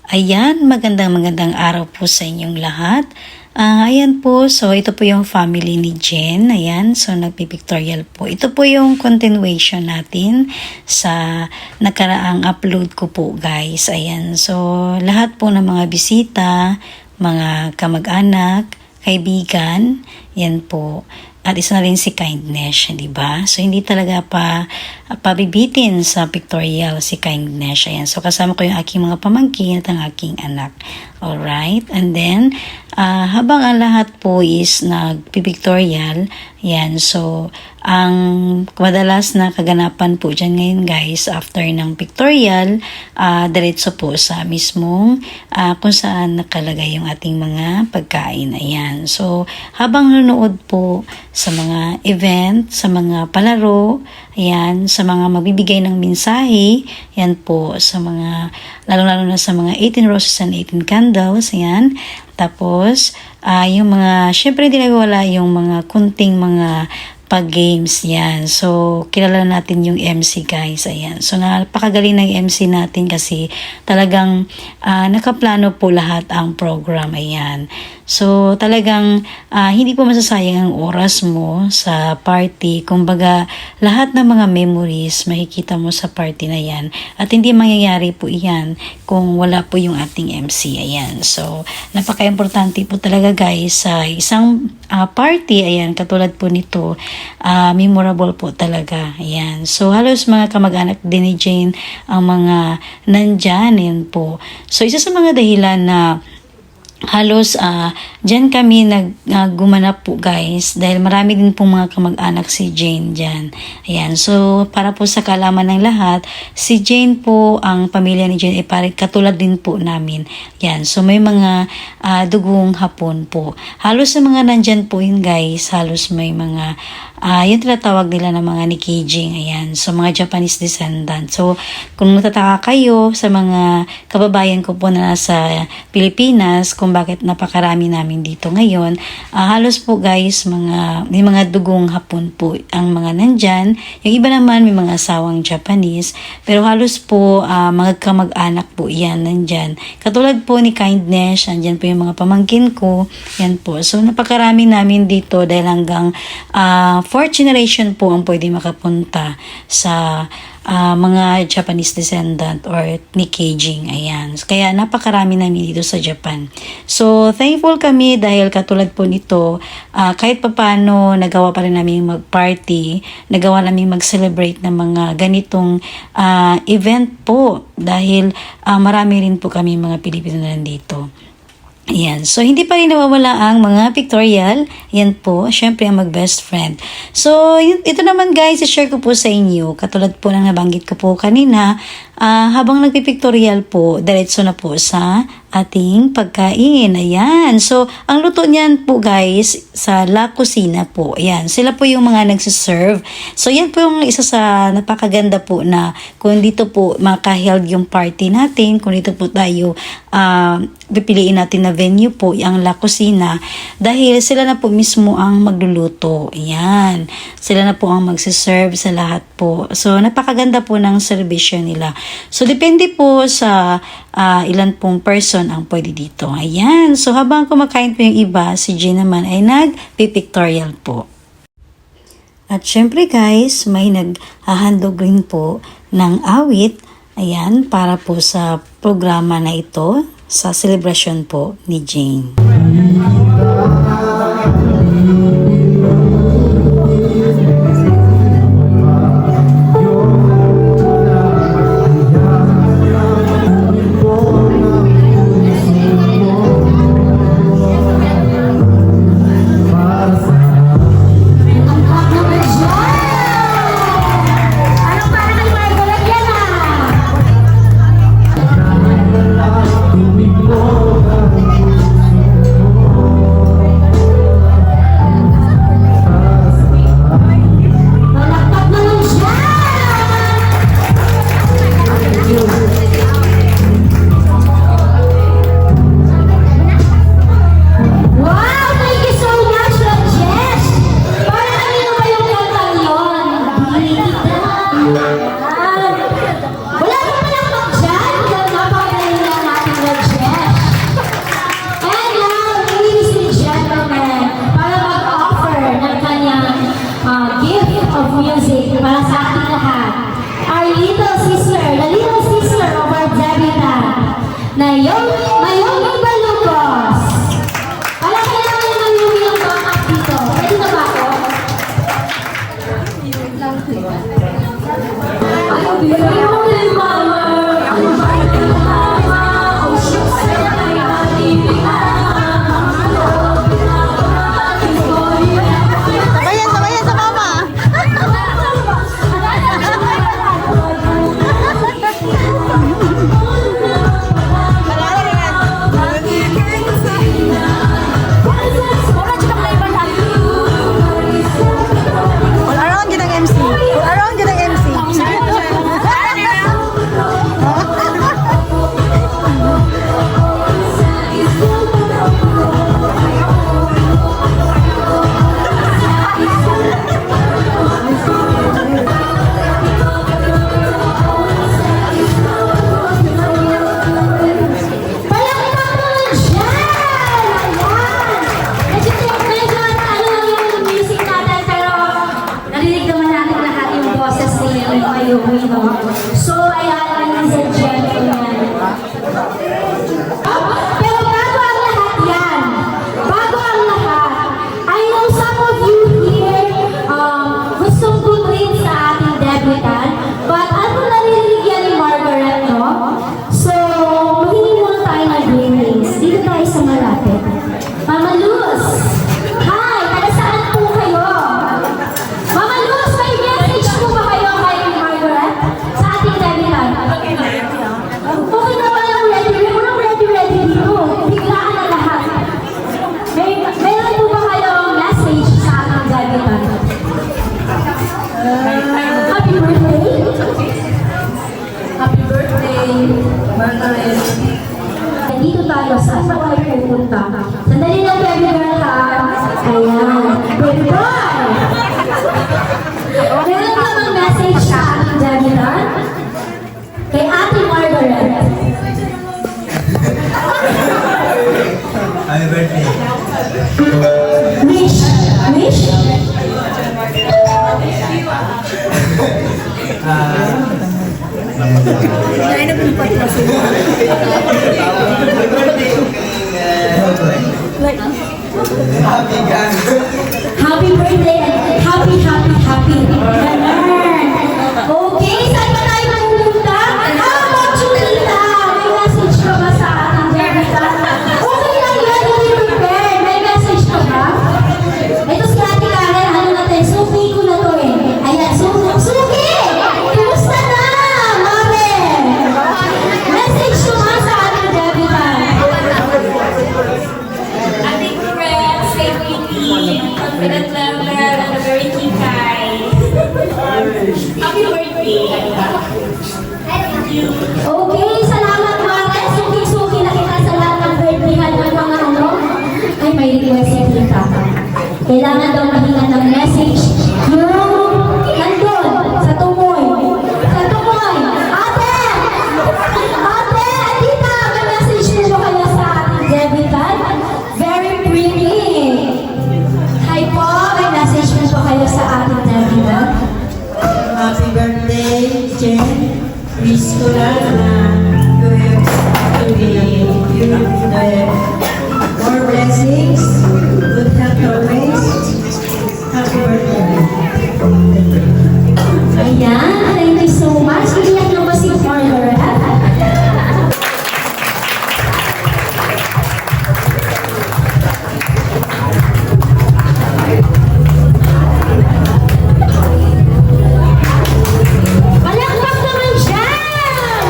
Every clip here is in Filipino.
Ayan, magandang araw po sa inyong lahat. Ayan po, so ito po yung family ni Jen. Ayan, so nagpipictorial po. Ito po yung continuation natin sa nakaraang upload ko po guys. Ayan, so lahat po ng mga bisita, mga kamag-anak, kaibigan, yan po. At isa na rin si Kindness, di ba? So, hindi talaga pabibitin sa pictorial si Kindness. Ayan. So, kasama ko yung aking mga pamangkin at ang aking anak. Alright? And then, habang ang lahat po is nagpipictorial, yan. So, ang madalas na kaganapan po dyan ngayon guys, after ng pictorial, diretso po sa mismong kung saan nakalagay yung ating mga pagkain. Ayan. So, habang nanonood po sa mga event, sa mga palaro, ayan, sa mga magbibigay ng mensahe, yan po, sa mga, lalo-lalo na sa mga 18 roses and 18 candles, ayan. Tapos, yung mga, syempre hindi nawawala yung mga kunting mga pag-games yan. So, kilala natin yung MC guys. Ayan. So, napakagaling ng MC natin kasi talagang nakaplano po lahat ang program. Ayan. So, talagang hindi po masasayang ang oras mo sa party. Kumbaga, lahat ng mga memories makikita mo sa party na yan. At hindi mangyayari po iyan kung wala po yung ating MC. Ayan. So, napaka-importante po talaga guys sa isang party. Ayan, katulad po nito, memorable po talaga. Ayan. So, halos mga kamag-anak din ni Jane ang mga nandyan. Ayan po. So, isa sa mga dahilan na halos dyan kami gumanap po guys dahil marami din po mga kamag-anak si Jane dyan. Ayan. So, para po sa kaalaman ng lahat, si Jane po, ang pamilya ni Jane ay katulad din po namin. Ayan. So, may mga dugong Hapon po. Halos sa mga nandyan po yun guys, halos may mga yung tinatawag nila ng mga Nikijing. Ayan. So, mga Japanese descendant. So, kung natataka kayo sa mga kababayan ko po na nasa Pilipinas, kung bakit napakarami namin dito ngayon, halos po guys, may mga dugong Hapon po ang mga nandyan. Yung iba naman may mga asawang Japanese, pero halos po mga kamag-anak po yan nandyan. Katulad po ni Kindness, nandyan po yung mga pamangkin ko. Yan po. So, napakarami namin dito dahil hanggang 4th generation po ang pwede makapunta sa mga Japanese descendant or Nikijing. Ayan. Kaya napakarami namin dito sa Japan. So, thankful kami dahil katulad po nito, kahit papano nagawa pa rin namin mag-party, nagawa namin mag-celebrate ng mga ganitong event po dahil marami rin po kami mga Pilipino na nandito. Ayan. So, hindi pa rin nawawala ang mga pictorial. Yan po. Syempre, ang mag-best friend. So, ito naman guys, i-share ko po sa inyo. Katulad po ng nabanggit ko po kanina, habang nagpipictorial po, diretso na po sa ating pagkain. Ayan. So, ang luto niyan po guys, sa La Cocina po. Ayan. Sila po yung mga nagsiserve. So, yan po yung isa sa napakaganda po na kung dito po makaheld yung party natin, kung dito po tayo pipiliin natin na venue po, ang La Cocina, dahil sila na po mismo ang magluluto. Ayan. Sila na po ang magsiserve sa lahat po. So, napakaganda po ng servisyo nila. So, depende po sa ilan pong person ang pwede dito. Ayan. So, habang kumakain po yung iba, si Jean naman ay nag-pictorial po. At syempre guys, may naghahandog rin po ng awit. Ayan, para po sa programa na ito, sa celebration po ni Jane. Naomi Balugos. Wala kailangan naman yung backup dito. Pwede na ba ako? Ayaw, bigay mo kay mama. Sabayan sa mama. All around yun ang MC. All around yun ang MC. Palakpak naman dyan! Ayan! Medyo ano lang yung music natin, pero narinig naman natin lahat yung boses ni Naomi, no? So, ayan, ladies and gentlemen. Pero bago ang lahat yan, bago ang lahat, I know some of you here gustong tutuin sa ating debutant, but ano narinig yan ni Margaret, no? So, mahinig muna tayo ng greetings. Dito tayo sa malapit. Mama Luz! Hi! Taga saan po kayo? Mama Luz, may message po ba kayo kay Margaret sa ating debutant? Okay na ba yung ready? Walang ready dito. Biglaan na lahat. Meron po ba kayong message sa ating debutant? Happy birthday! Happy birthday, Margaret. Dito tayo. Saan ba tayo pupunta? Sandali lang, baby girl, ha? Ayan. Baby boy! Meron ka bang message sa ating debutant? Kay Ate Margaret. Happy birthday. Wish. Wish? Happy birthday and happy. Ganun. Okay, saan ba tayo pupunta? How about you, Tita? May message ka ba sa ating debutant? Okay lang yan, hindi prepared. May message ka ba? Ito si Ate Karen, ano natin, suki ko na to eh. Ayan, suki! Kumusta na, mami? Message ko nga sa ating debutant. Ating friends, stay waiting, confident level, and a very keen guy. Happy birthday! Okay, salamat Mare. Suki-suki na kita sa lahat ng birthday-han ng mga ano. Ay, may request si Tita. Kailangan daw mahingan ng message yung nandun, sa tumoy. Sa tumoy. Ate! Ate! Tita! May message mo ba kayo sa ating debutant? Very pretty. Hi po, may message mo ba kayo sa ating debutant? Happy birthday, Jen. Wish ko lang na you have to be more blessings, good health always. Happy birthday. Ayan, thank you so much. Iiyak na ba si Margaret? Palakpak naman dyan!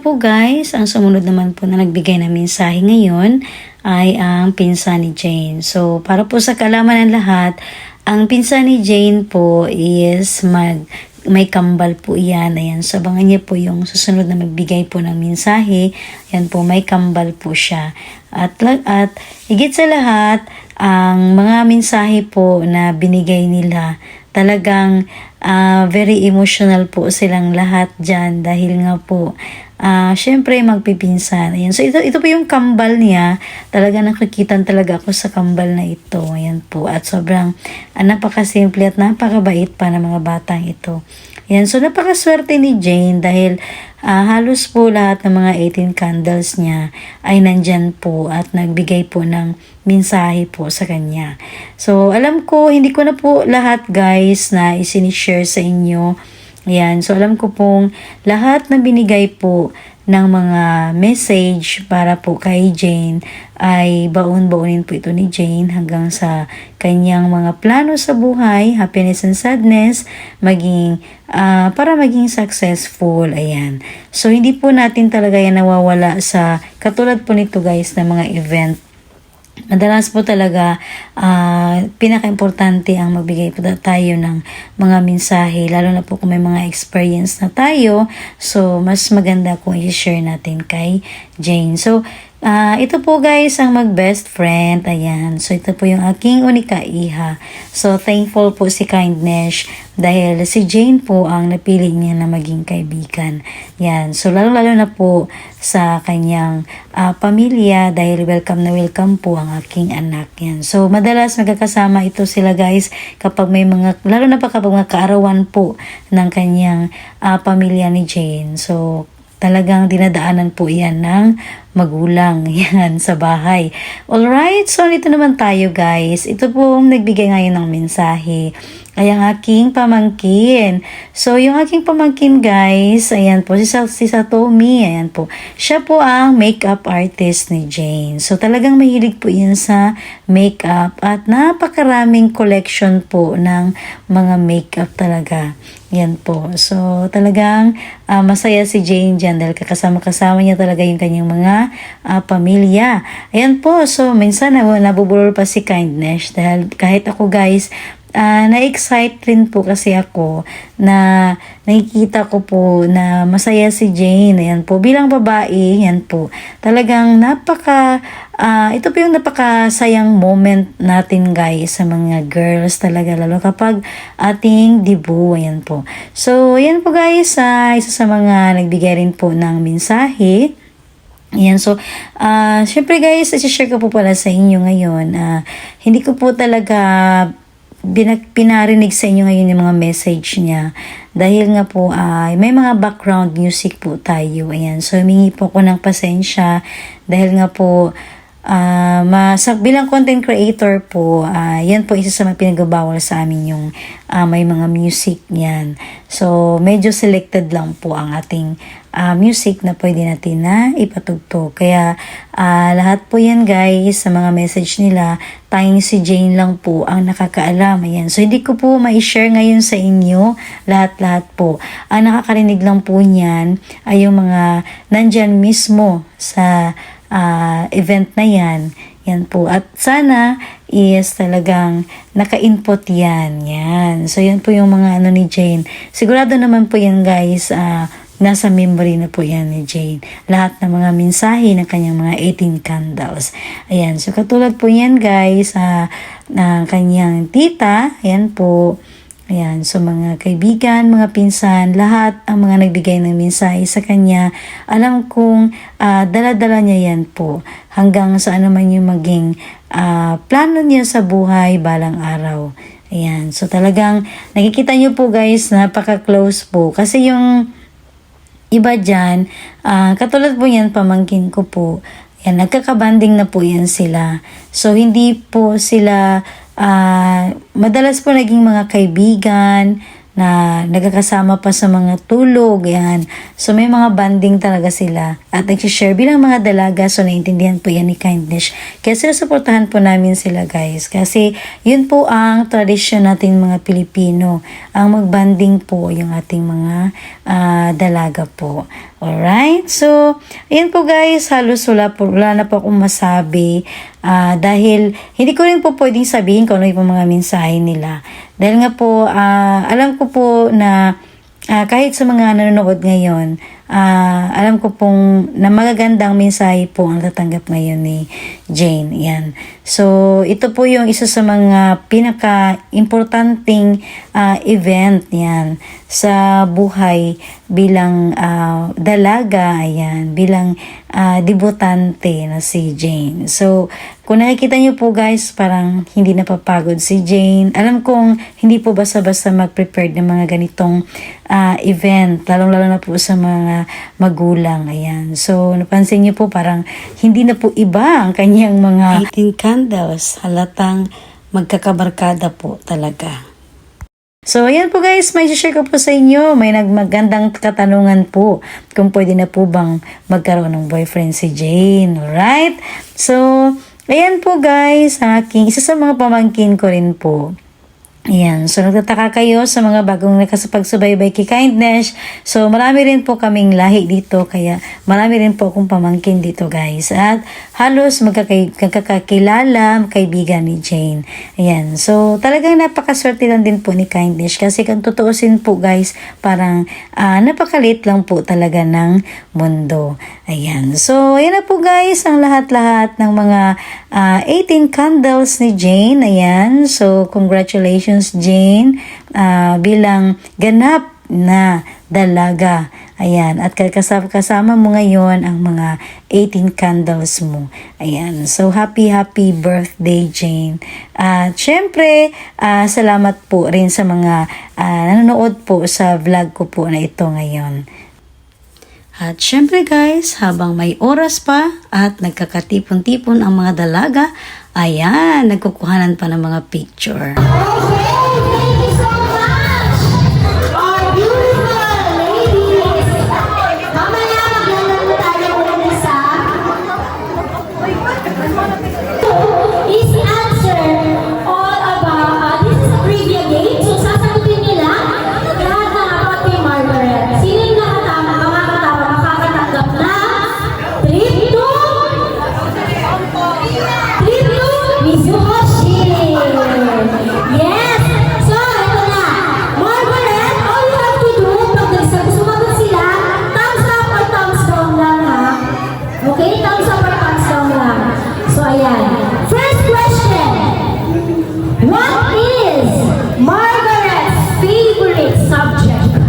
po guys, ang sumunod naman po na nagbigay ng mensahe ngayon ay ang pinsan ni Jane. So para po sa kaalaman ng lahat, ang pinsan ni Jane po is may kambal po yan. Ayan, so abangan niya po yung susunod na magbigay po ng mensahe. Ayan po, may kambal po siya. At higit sa lahat, ang mga mensahe po na binigay nila, talagang very emotional po silang lahat dyan dahil nga po syempre magpipinsan. Ayan. So ito po yung kambal niya. Talaga nakikitan talaga ako sa kambal na ito. Ayan po. At sobrang napakasimple at napakabait pa ng mga batang ito. Ayan. So napakaswerte ni Jane dahil halos po lahat ng mga 18 candles niya ay nandyan po at nagbigay po ng mensahe po sa kanya. So alam ko, hindi ko na po lahat guys na isinishare sa inyo. Ayan, so alam ko pong lahat na binigay po ng mga message para po kay Jane ay baon-baonin po ito ni Jane hanggang sa kanyang mga plano sa buhay, happiness and sadness, para maging successful. Ayan. So hindi po natin talaga yan nawawala sa katulad po nito guys na mga event. Madalas po talaga pinaka-importante ang magbigay po tayo ng mga mensahe, lalo na po kung may mga experience na tayo. So mas maganda kung i-share natin kay Jane. So ito po guys ang mag-best friend. Ayan. So ito po yung aking unika iha. So thankful po si Kindness dahil si Jane po ang napili niya na maging kaibigan. Yan. So lalo-lalo na po sa kanyang pamilya dahil welcome na welcome po ang aking anak. Yan. So madalas magkakasama ito sila guys kapag may mga, lalo na pa kapag mga kaarawan po ng kanyang pamilya ni Jane. So talagang dinadaanan po yan ng magulang yan sa bahay. Alright, so nito naman tayo guys. Ito po nagbigay ngayon ng mensahe ay ang aking pamangkin. So yung aking pamangkin guys, ayan po, si Satomi, ayan po. Siya po ang makeup artist ni Jane. So talagang mahilig po yan sa makeup at napakaraming collection po ng mga makeup talaga. Yan po. So talagang masaya si Jane dyan dahil kasama niya talaga yung kanyang mga pamilya. Ayan po. So minsan nabubulol pa si Kindness dahil kahit ako guys, na-excite rin po kasi ako na nakikita ko po na masaya si Jane. Ayan po. Bilang babae, yan po. Talagang ito po yung napakasayang moment natin guys sa mga girls talaga. Lalo kapag ating debut. Ayan po. So, yan po guys. Isa sa mga nagbigay rin po ng mensahe. Ayan, so, syempre guys, isi-share ko po pala sa inyo ngayon. Hindi ko po talaga pinarinig sa inyo ngayon yung mga message niya dahil nga po may mga background music po tayo. Ayan, so humingi po ko ng pasensya dahil nga po bilang content creator po, yan po isa sa mga pinagbabawal sa amin yung may mga music yan. So medyo selected lang po ang ating music na pwede natin na ipatugtog. Kaya lahat po yan guys sa mga message nila, tayong si Jane lang po ang nakakaalam. Ayan. So hindi ko po ma-share ngayon sa inyo lahat-lahat po. Ang nakakarinig lang po niyan ay yung mga nandyan mismo sa event na yan. Yan po. At sana is talagang naka-input yan. Yan. So yan po yung mga ni Jane. Sigurado naman po yan guys, nasa memory na po yan ni Jane. Lahat ng mga mensahe ng kanyang mga 18 candles. Ayan. So katulad po yan guys, ng kanyang tita. Ayan po. Ayan, so mga kaibigan, mga pinsan, lahat ang mga nagbigay ng mensahe sa kanya, alam kong dala-dala niya yan po hanggang sa ano man yung maging plano niya sa buhay balang araw. Ayan, so talagang nakikita niyo po guys, napaka-close po. Kasi yung iba dyan, katulad po yan, pamangkin ko po, yan, nagkakabanding na po yan sila. So hindi po sila madalas po naging mga kaibigan na nagkakasama pa sa mga tulog, yan. So may mga banding talaga sila at nag-share bilang mga dalaga, so naintindihan po yan ni Kindness. Kaya sinusuportahan po namin sila guys kasi yun po ang tradisyon natin mga Pilipino, ang magbanding po yung ating mga dalaga po. Alright? So, ayan po guys, halos wala na po akong masabi dahil hindi ko rin po pwedeng sabihin kung ano yung mga mensahe nila. Dahil nga po, alam ko po na kahit sa mga nanonood ngayon, alam ko pong na magagandang mensahe po ang tatanggap ngayon ni Jane. Yan. So, ito po yung isa sa mga pinaka-importanting event yan sa buhay bilang dalaga, ayan, bilang debutante na si Jane. So, kung nakikita niyo po guys, parang hindi napapagod si Jane. Alam kong hindi po basta-basta mag-prepare ng mga ganitong event, lalong-lalo na po sa mga magulang. Ayan. So, napansin niyo po parang hindi na po iba ang kanyang mga 18 candles. Halatang magkakabarkada po talaga. So, ayan po guys, may share ko po sa inyo. May magandang katanungan po kung pwede na po bang magkaroon ng boyfriend si Jane. Alright? So, ayan po guys, isa sa mga pamangkin ko rin po. Ayan, so nagtataka kayo sa mga bagong nakasapagsubaybay kay Kindness. So marami rin po kaming lahi dito, kaya marami rin po akong pamangkin dito guys. At halos magkakakilala, kaibigan ni Jane. Ayan, so talagang napakaswerte lang din po ni Kindness kasi kung tutuusin po guys, parang napakalit lang po talaga ng mundo. Ayan, so ayan na po guys ang lahat-lahat ng mga 18 candles ni Jane. Ayan, so congratulations Jane bilang ganap na dalaga. Ayan, at kasama mo ngayon ang mga 18 candles mo. Ayan, so happy birthday Jane. At syempre, salamat po rin sa mga nanonood po sa vlog ko po na ito ngayon. At syempre guys, habang may oras pa at nagkakatipon-tipon ang mga dalaga, ayan, nagkukuhanan pa ng mga picture. Okay, thank you so much! Our beautiful ladies! Mamaya maglalaro tayo ulit sa is answer all about, this is a trivia game, so sasagutin nyo lang lahat ng about kay Margaret. Sino yung makakatanggap na trip to Mizuhoshi! Yes! So, ito na. Margaret, all you have to do, pag sumagot sila, thumbs up or thumbs down lang ha. Okay? Thumbs up or thumbs down lang. So, ayan. First question. What is Margaret's favorite subject?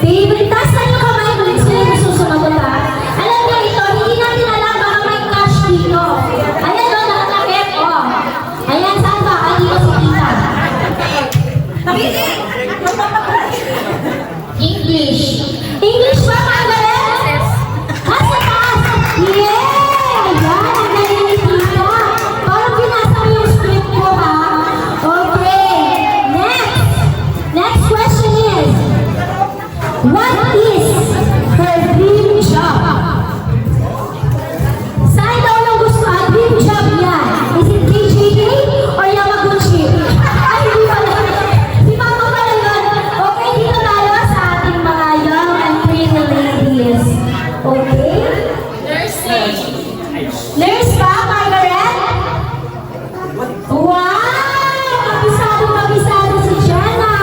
Favorite? Taas na yung kamay kung sila yung susumagot ha. Alam niyo ito, hindi natin alam baka may cash dito. Ayan o, nakatakip o. Ayan, saan ba? Ay, dito si Tita. English. English ba, Margaret? Nasa taas. Yeah! Ayan, ang galing ni Tita. Parang binasa mo yung script ko ha. Okay. Next question is, what is her dream job? Saan daw nang gusto ang dream job niya? Is it JJK or Yamaguchi? Ay, hindi pala. Si Mama pala yun. Okay, dito tayo sa ating mga young and pretty ladies. Okay? Nursing. Nurse pa, Margaret? Wow! Kabisado si Jenna.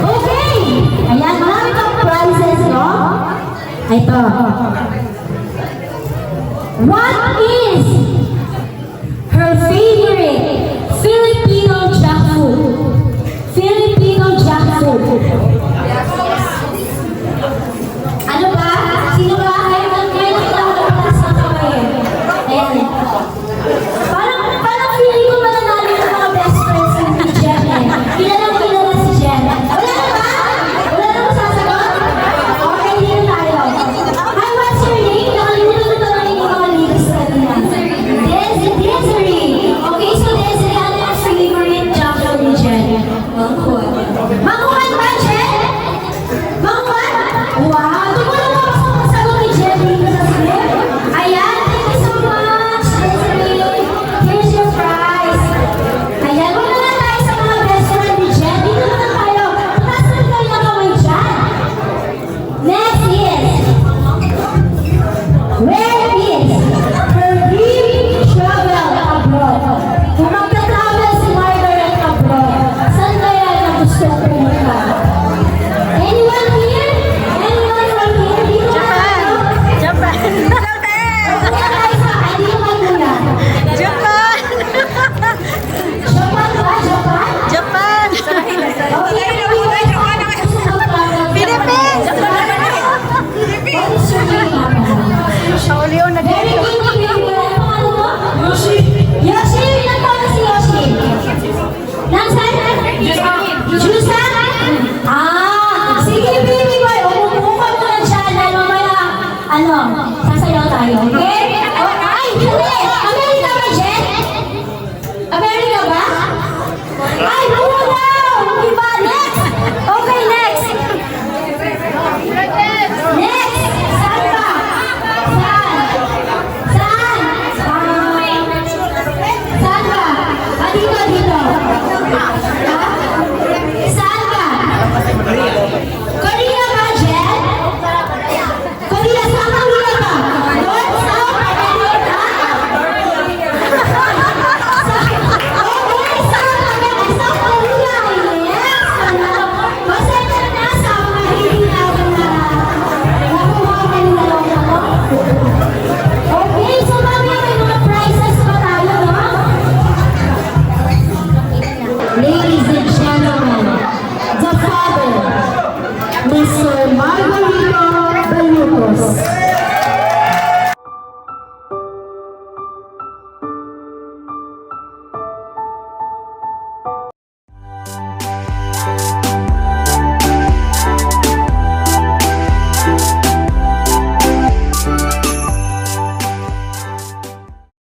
Okay. Ayan, marami kang prizes, no? Ito. What is her favorite Filipino junk food? Filipino junk food. Ano ba? Sino ba? Ngayon kita ako nagpatas ng kamay. Ayan. Parang feeling ko mananalo ng mga best friends ni Jen eh. Kilala si Jen. Wala na ba? Wala na ba sasagot? Okay, dito tayo. Hi, what's your name? Nakalimutan ko tanongin yung mga ladies kanina. Very good, baby boy. Ano pangalan mo? Yoshi! Yoshi! Ilan taon na si Yoshi? Nasaan? Jusa? Sige, baby boy. Umupo ka muna dyan. Dahil mamaya, sasayaw tayo. Okay?